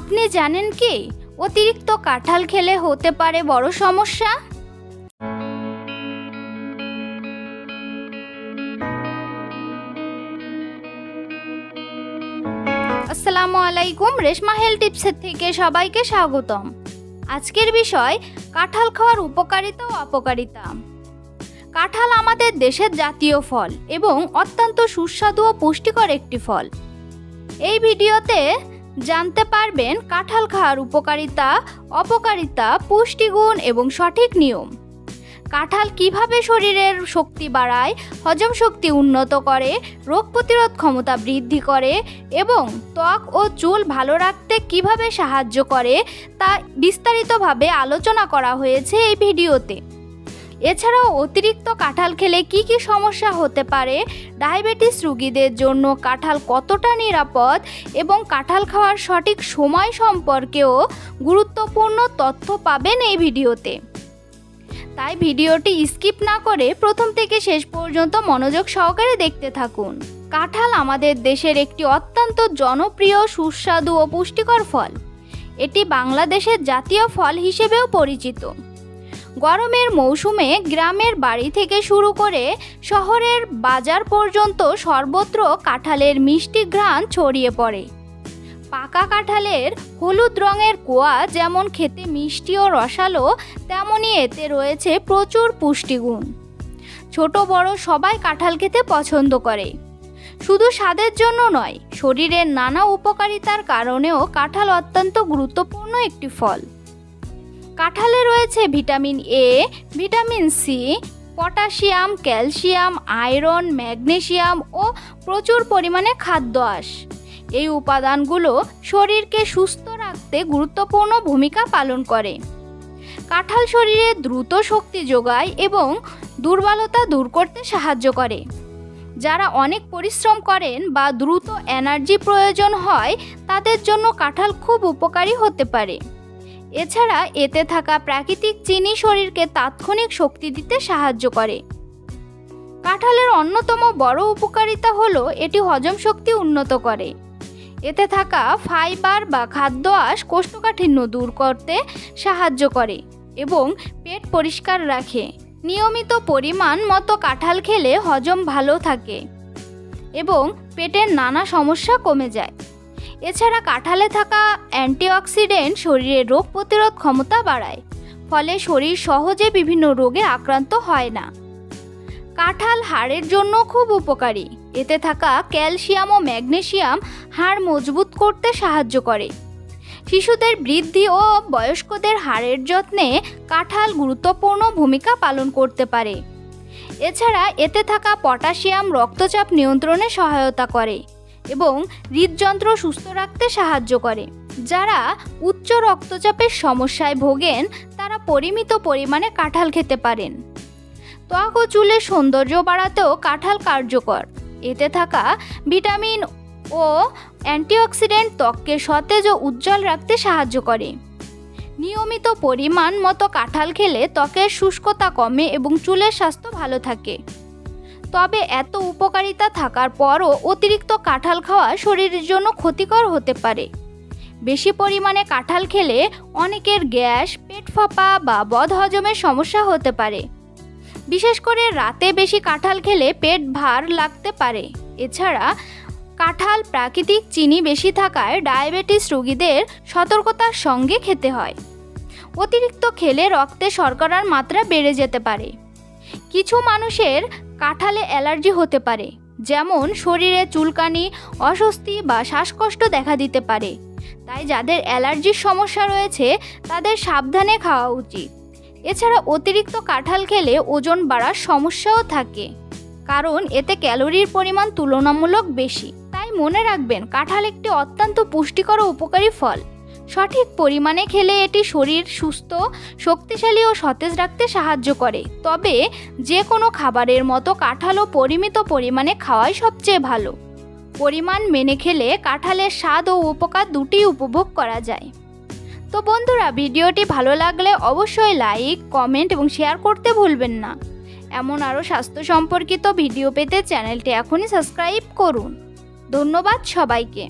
আপনি জানেন কি অতিরিক্ত কাঁঠাল খেলে হতে পারে বড় সমস্যা? আসসালামু আলাইকুম, রেশমা হেলথ টিপসের থেকে সবাইকে স্বাগতম। আজকের বিষয় কাঁঠাল খাওয়ার উপকারিতা ও অপকারিতা। কাঁঠাল আমাদের দেশের জাতীয় ফল এবং অত্যন্ত সুস্বাদু ও পুষ্টিকর একটি ফল। এই ভিডিওতে জানতে পারবেন কাঁঠাল খাওয়ার উপকারিতা, অপকারিতা, পুষ্টিগুণ এবং সঠিক নিয়ম। কাঁঠাল কিভাবে শরীরের শক্তি বাড়ায়, হজম শক্তি উন্নত করে, রোগ প্রতিরোধ ক্ষমতা বৃদ্ধি করে এবং ত্বক ও চুল ভালো রাখতে কিভাবে সাহায্য করে তা বিস্তারিতভাবে আলোচনা করা হয়েছে এই ভিডিওতে। এছাড়াও অতিরিক্ত কাঁঠাল খেলে কি কি সমস্যা হতে পারে, ডায়াবেটিস রোগীদের জন্য কাঁঠাল কতটা নিরাপদ এবং কাঁঠাল খাওয়ার সঠিক সময় সম্পর্কেও গুরুত্বপূর্ণ তথ্য পাবেন এই ভিডিওতে। তাই ভিডিওটি স্কিপ না করে প্রথম থেকে শেষ পর্যন্ত মনোযোগ সহকারে দেখতে থাকুন। কাঁঠাল আমাদের দেশের একটি অত্যন্ত জনপ্রিয়, সুস্বাদু ও পুষ্টিকর ফল। এটি বাংলাদেশের জাতীয় ফল হিসেবেও পরিচিত। গরমের মৌসুমে গ্রামের বাড়ি থেকে শুরু করে শহরের বাজার পর্যন্ত সর্বত্র কাঁঠালের মিষ্টি ঘ্রাণ ছড়িয়ে পড়ে। পাকা কাঁঠালের হলুদ রঙের কোয়া যেমন খেতে মিষ্টি ও রসালো, তেমনই এতে রয়েছে প্রচুর পুষ্টিগুণ। ছোট বড় সবাই কাঁঠাল খেতে পছন্দ করে। শুধু স্বাদের জন্য নয়, শরীরের নানা উপকারিতার কারণেও কাঁঠাল অত্যন্ত গুরুত্বপূর্ণ একটি ফল। কাঁঠালে রয়েছে vitamin A, vitamin C, potassium, calcium, iron, magnesium ও প্রচুর পরিমাণে খাদ্য আঁশ। এই উপাদানগুলো শরীরকে সুস্থ রাখতে গুরুত্বপূর্ণ ভূমিকা পালন করে। কাঁঠাল শরীরে দ্রুত শক্তি যোগায় এবং দুর্বলতা দূর করতে সাহায্য করে। যারা অনেক পরিশ্রম করেন বা দ্রুত এনার্জি প্রয়োজন হয় তাদের জন্য কাঁঠাল খুব উপকারী হতে পারে। এছাড়া এতে থাকা প্রাকৃতিক চিনি শরীরকে তাৎক্ষণিক শক্তি দিতে সাহায্য করে। কাঁঠালের অন্যতম বড় উপকারিতা হলো এটি হজম শক্তি উন্নত করে। এতে থাকা ফাইবার বা খাদ্য আঁশ কোষ্ঠকাঠিন্য দূর করতে সাহায্য করে এবং পেট পরিষ্কার রাখে। নিয়মিত পরিমাণ মতো কাঁঠাল খেলে হজম ভালো থাকে এবং পেটের নানা সমস্যা কমে যায়। এছাড়া কাঁঠালে থাকা অ্যান্টিঅক্সিডেন্ট শরীরের রোগ প্রতিরোধ ক্ষমতা বাড়ায়, ফলে শরীর সহজে বিভিন্ন রোগে আক্রান্ত হয় না। কাঁঠাল হাড়ের জন্য খুব উপকারী। এতে থাকা ক্যালসিয়াম ও ম্যাগনেসিয়াম হাড় মজবুত করতে সাহায্য করে। শিশুদের বৃদ্ধি ও বয়স্কদের হাড়ের যত্নে কাঁঠাল গুরুত্বপূর্ণ ভূমিকা পালন করতে পারে। এছাড়া এতে থাকা পটাশিয়াম রক্তচাপ নিয়ন্ত্রণে সহায়তা করে এবং হৃদযন্ত্র সুস্থ রাখতে সাহায্য করে। যারা উচ্চ রক্তচাপের সমস্যায় ভোগেন তারা পরিমিত পরিমাণে কাঁঠাল খেতে পারেন। ত্বক ও চুলের সৌন্দর্য বাড়াতেও কাঁঠাল কার্যকর। এতে থাকা ভিটামিন ও অ্যান্টিঅক্সিডেন্ট ত্বককে সতেজ ও উজ্জ্বল রাখতে সাহায্য করে। নিয়মিত পরিমাণ মতো কাঁঠাল খেলে ত্বকের শুষ্কতা কমে এবং চুলের স্বাস্থ্য ভালো থাকে। তবে এত উপকারিতা থাকার পরও অতিরিক্ত কাঁঠাল খাওয়া শরীরের জন্য ক্ষতিকর হতে পারে। বেশি পরিমাণে কাঁঠাল খেলে অনেকের গ্যাস, পেট ফাঁপা বা বদহজমের সমস্যা হতে পারে। বিশেষ করে রাতে বেশি কাঁঠাল খেলে পেট ভার লাগতে পারে। এছাড়া কাঁঠাল প্রাকৃতিক চিনি বেশি থাকায় ডায়াবেটিস রোগীদের সতর্কতার সঙ্গে খেতে হয়। অতিরিক্ত খেলে রক্তে শর্করার মাত্রা বেড়ে যেতে পারে। কিছু মানুষের কাঁঠালে অ্যালার্জি হতে পারে, যেমন শরীরে চুলকানি, অস্বস্তি বা শ্বাসকষ্ট দেখা দিতে পারে। তাই যাদের অ্যালার্জির সমস্যা রয়েছে তাদের সাবধানে খাওয়া উচিত। এছাড়া অতিরিক্ত কাঁঠাল খেলে ওজন বাড়ার সমস্যাও থাকে, কারণ এতে ক্যালোরির পরিমাণ তুলনামূলক বেশি। তাই মনে রাখবেন, কাঁঠাল একটি অত্যন্ত পুষ্টিকর ও উপকারী ফল। সঠিক পরিমাণে খেলে এটি শরীর সুস্থ, শক্তিশালী ও সতেজ রাখতে সাহায্য করে। তবে যে কোনো খাবারের মতো কাঁঠালও পরিমিত পরিমাণে খাওয়াই সবচেয়ে ভালো। পরিমাণ মেনে খেলে কাঁঠালের স্বাদ ও উপকার দুটিই উপভোগ করা যায়। তো বন্ধুরা, ভিডিওটি ভালো লাগলে অবশ্যই লাইক, কমেন্ট এবং শেয়ার করতে ভুলবেন না। এমন আরও স্বাস্থ্য সম্পর্কিত ভিডিও পেতে চ্যানেলটি এখনই সাবস্ক্রাইব করুন। ধন্যবাদ সবাইকে।